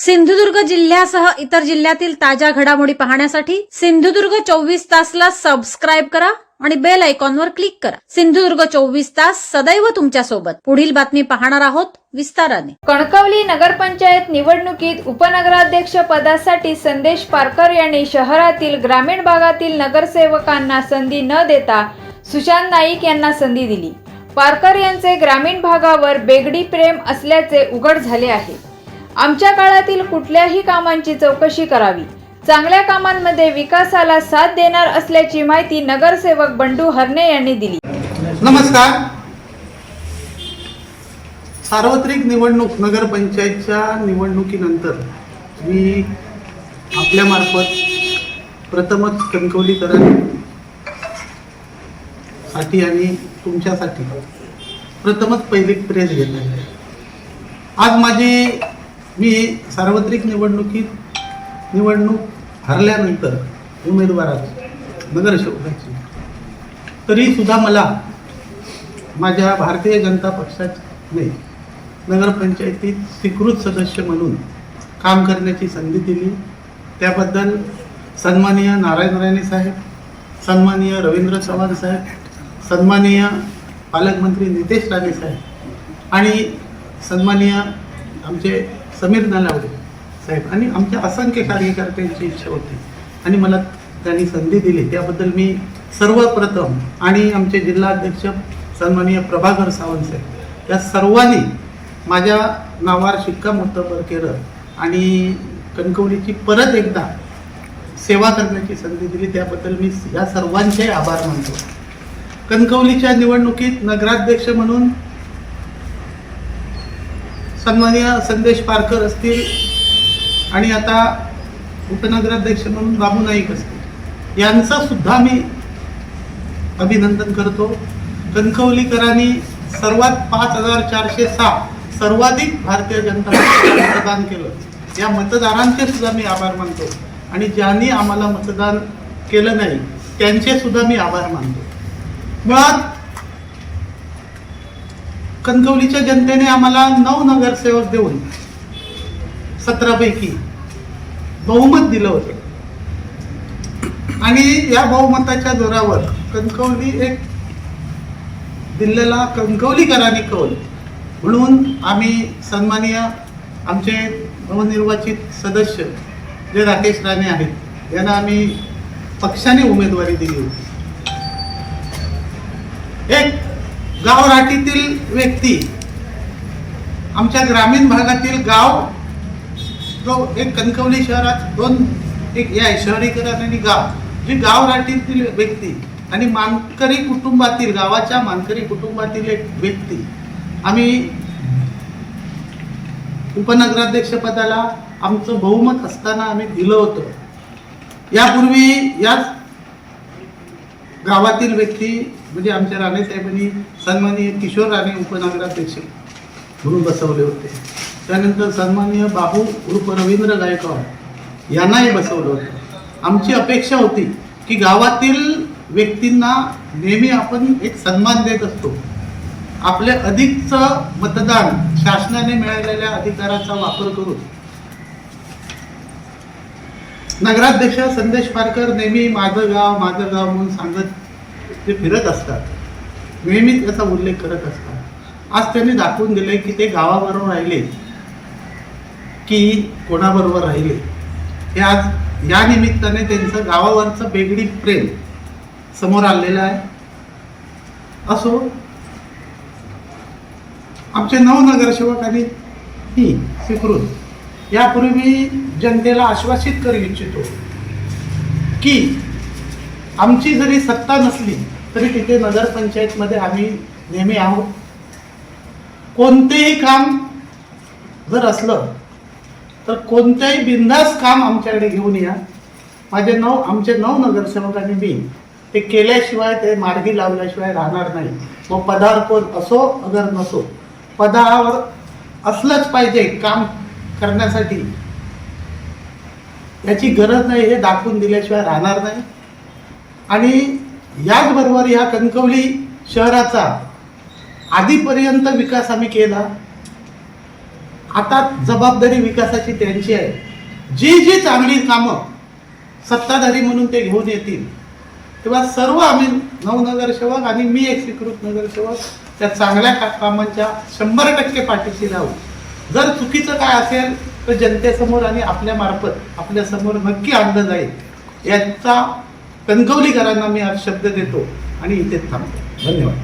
सिंधुदुर्ग जिल्ह्यासह इतर जिल्ह्यातील ताज्या घडामोडी पाहण्यासाठी सिंधुदुर्ग 24 तासला सबस्क्राईब करा आणि बेल आयकॉनवर क्लिक करा। सिंधुदुर्ग 24 तास सदैव तुमच्या सोबत। पुढील बातमी पाहणार आहोत विस्ताराने। कणकवली नगरपंचायत निवडणुकीत उपनगराध्यक्ष पदासाठी संदेश पारकर यांनी शहरातील ग्रामीण भागातील नगरसेवकांना संधी न देता सुशांत नाईक यांना संधी दिली। पारकर यांचे ग्रामीण भागावर बेगडी प्रेम असल्याचे उघड झाले आहे। आमच्या काळातील कुठल्याही कामांची चौकशी करावी, चांगल्या कामांमध्ये विकासाला साथ देणार असल्याची माहिती नगरसेवक बंडू हरणे यांनी दिली। नमस्कार। सार्वत्रिक निवडणूक नगरपंचायतच्या निवडणुकीनंतर मी आपल्या मार्फत प्रथमच कणकवलीकरांसाठी आणि तुमच्यासाठी प्रथमच पहिली प्रेस घेत आहे। आज मी सार्वत्रिक निवडणूक हरल्यानंतर उमेदवाराची नगरसेवकाची तरी सुद्धा मला माझ्या भारतीय जनता पक्षाने नगरपंचायतीत स्वीकृत सदस्य म्हणून काम करण्याची संधी दिली। त्याबद्दल सन्माननीय नारायण राणे साहेब, सन्माननीय रवींद्र चव्हाण साहेब, सन्माननीय पालकमंत्री नितेश राणे साहेब आणि सन्माननीय आमचे समीर नलावडे साहेब आणि आमच्या असंख्य कार्यकर्त्यांची इच्छा होती आणि मला त्यांनी संधी दिली। त्याबद्दल मी सर्वप्रथम आणि आमचे जिल्हाध्यक्ष सन्माननीय प्रभाकर सावंत साहेब या सर्वांनी माझ्या नावावर शिक्कामोर्तब केलं आणि कणकवलीची परत एकदा सेवा करण्याची संधी दिली। त्याबद्दल मी या सर्वांचे आभार मानतो। कणकवलीच्या निवडणुकीत नगराध्यक्ष म्हणून सन्माननीय संदेश पारकर असतील आणि आता उपनगराध्यक्ष म्हणून बाबू नाईक असतील, यांचं सुद्धा मी अभिनंदन करतो। कणकवलीकरांनी सर्वात 5406 सर्वाधिक भारतीय जनता पक्षाला मतदान केलं। या मतदारांचे सुद्धा मी आभार मानतो आणि ज्यांनी आम्हाला मतदान केलं नाही त्यांचे सुद्धा मी आभार मानतो। मुळात कणकवलीच्या जनतेने आम्हाला 9 नगरसेवक देऊन 17 पैकी बहुमत दिलं होतं आणि या बहुमताच्या जोरावर कणकवली एक दिल्लीला कणकवलीकरांनी कौल म्हणून आम्ही सन्माननीय आमचे नवनिर्वाचित सदस्य जे राकेश राणे आहेत यांना आम्ही पक्षाने उमेदवारी दिली होती। एक गावराटीतील व्यक्ती, आमच्या ग्रामीण भागातील गाव जो एक कणकवली शहरात एक या शहरीकरण आणि गाव जी गावराटीतील व्यक्ती आणि मानकरी कुटुंबातील गावाच्या मानकरी कुटुंबातील एक व्यक्ती आम्ही उपनगराध्यक्ष पदाला आमचं बहुमत असताना आम्ही दिलं होतं। यापूर्वी याच गावातील व्यक्ती म्हणजे आमच्या राणे साहेबांनी सन्माननीय किशोर राणे उपनगराध्यक्ष म्हणून बसवले होते। त्यानंतर सन्माननीय बाबू उर्फ रवींद्र गायकवाड यांनाही बसवलं होतं। आमची अपेक्षा होती की गावातील व्यक्तींना नेहमी आपण एक सन्मान देत असतो, आपले अधिकचं मतदान शासनाने मिळालेल्या अधिकाराचा वापर करून नगराध्यक्ष संदेश पारकर नेहमी माझं गाव म्हणून सांगत ते फिरत असतात, नेहमी त्याचा उल्लेख करत असतात। आज त्यांनी दाखवून दिले की ते गावाबरोबर राहिले की कोणाबरोबर राहिले हे आज या निमित्ताने त्यांचं गावावरचं बेगडी प्रेम समोर आलेलं आहे। असो, आमचे 9 नगरसेवकांनी ही स्वीकृत यापूर्वी जनतेला आश्वासित करू इच्छितो की आमची जरी सत्ता नसली तरी तिथे नगरपंचायतमध्ये आम्ही नेहमी आहोत। कोणतेही काम जर असलं तर कोणत्याही बिनधास्त काम आमच्याकडे घेऊन या। आमचे 9 नगरसेवकांनी मी ते केल्याशिवाय, ते मार्गी लावल्याशिवाय राहणार नाही। मग पदावर कोण असो अगर नसो, पदावर असलंच पाहिजे काम करण्यासाठी, याची गरज नाही हे दाखवून दिल्याशिवाय राहणार नाही। आणि याचबरोबर या कणकवली शहराचा आधीपर्यंत विकास आम्ही केला, आता जबाबदारी विकासाची त्यांची आहे. जी जी चांगली कामं सत्ताधारी म्हणून ते घेऊन येतील तेव्हा सर्व आम्ही नवनगरसेवक आणि मी एक स्वीकृत नगरसेवक त्या चांगल्या कामांच्या 100% पाठीशी राहू. जर चुकीचं काय असेल तर जनतेसमोर आणि आपल्या मार्फत आपल्या समोर नक्की आणलं जाईल याचा कणकवलीकरांना मी आज शब्द देतो आणि इथेच थांबतो. धन्यवाद.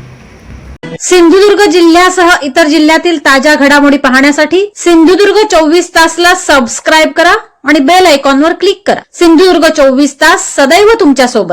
सिंधुदुर्ग जिल्ह्यासह इतर जिल्ह्यातील ताज्या घडामोडी पाहण्यासाठी सिंधुदुर्ग 24 तासला सबस्क्राईब करा आणि बेल आयकॉनवर क्लिक करा. सिंधुदुर्ग 24 तास सदैव तुमच्या सोबत.